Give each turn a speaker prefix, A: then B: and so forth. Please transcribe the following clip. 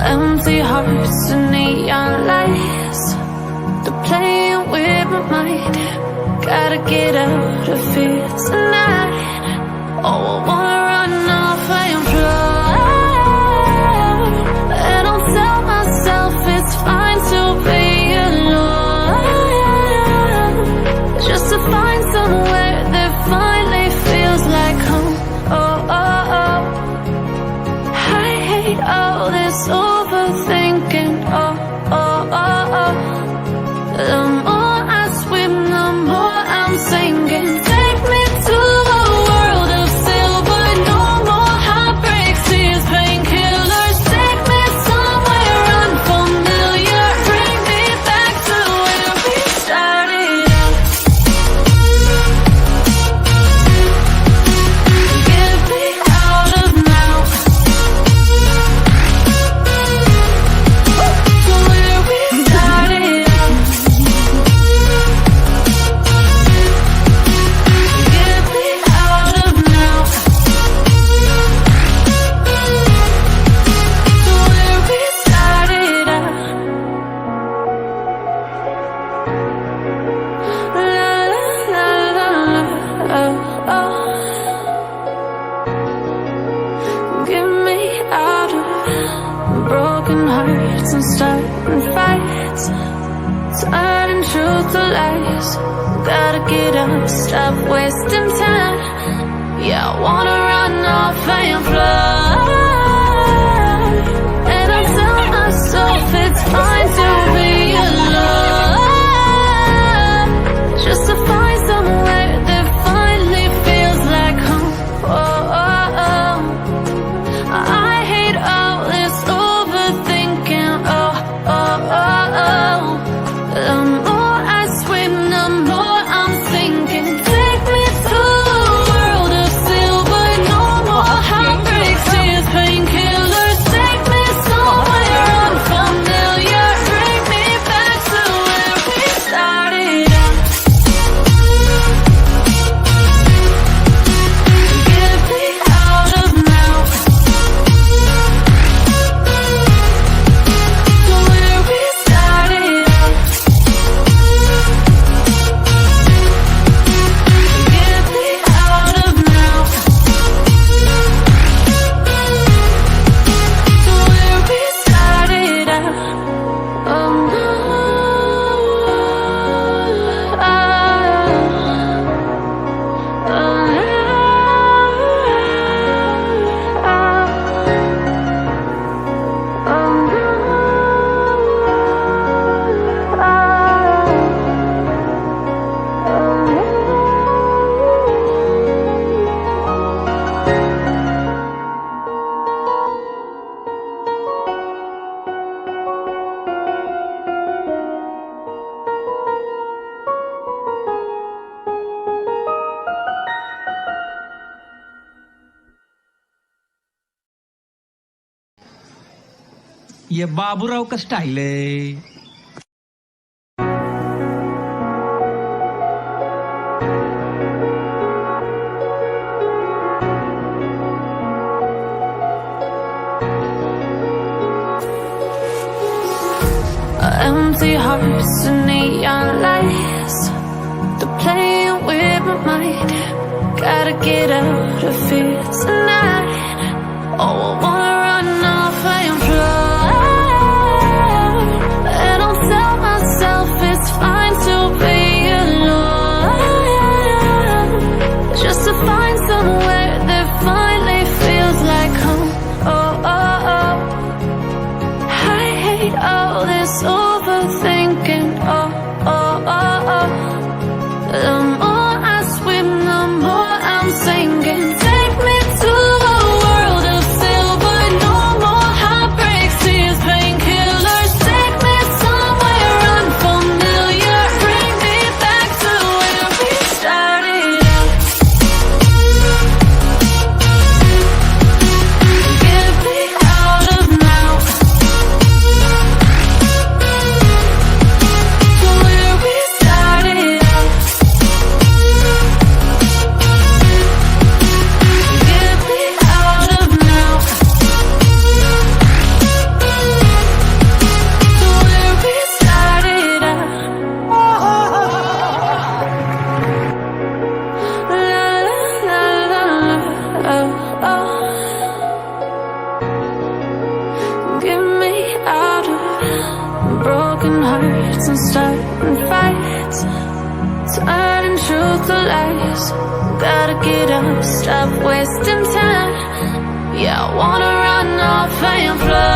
A: Empty hearts and neon lights, they're playing with my mind. Gotta get out of here tonight. Oh, I wanna run off and fly, and I'll tell myself it's fine to be alone, just to find somewhere that finally feels like home. Oh, oh, oh. I hate all this overthinking. Oh, oh, oh, oh. The more I swim, the more I'm sinking. Take me to a world of silver. No more heartbreaks, tears, painkillers. Take me somewhere unfamiliar. Bring me back to where we started out. Get me out of now, to where we started out. Get me out of now, to where we started out. La la la la la, oh, oh. Get me out of broken hearts and starting fights, turning truth to lies. Gotta get up, stop wasting time. Yeah, I wanna run off and fly, and I tell myself it's fine to be alone, just to find somewhere that finally feels like home. Oh, oh, oh. I hate all this overthinking. Oh, oh, oh, oh. The more I swim, the more I'm sinking. Take me to a world of silver. No more heartbreaks, tears, painkillers. Take me somewhere unfamiliar. Bring me back to where we started out. Get me out of now, to where we started out. Get me out of now, to where we started out. Oh, no.
B: ये बाबूराव का style है.
A: Empty hearts and neon lights, they're playing with my mind. Gotta get out of here tonight. Oh, I wanna run off and fly, and I'll tell myself it's fine to be alone, just to find somewhere that finally feels like home. Oh, oh, oh. I hate all this overthinking. Oh, oh, oh, oh. The more I swim, the more I'm sinking. Take me to a world of silver. hearts and starting fights, turning truth to lies. Gotta get up, stop wasting time. Yeah, I wanna run off and fly.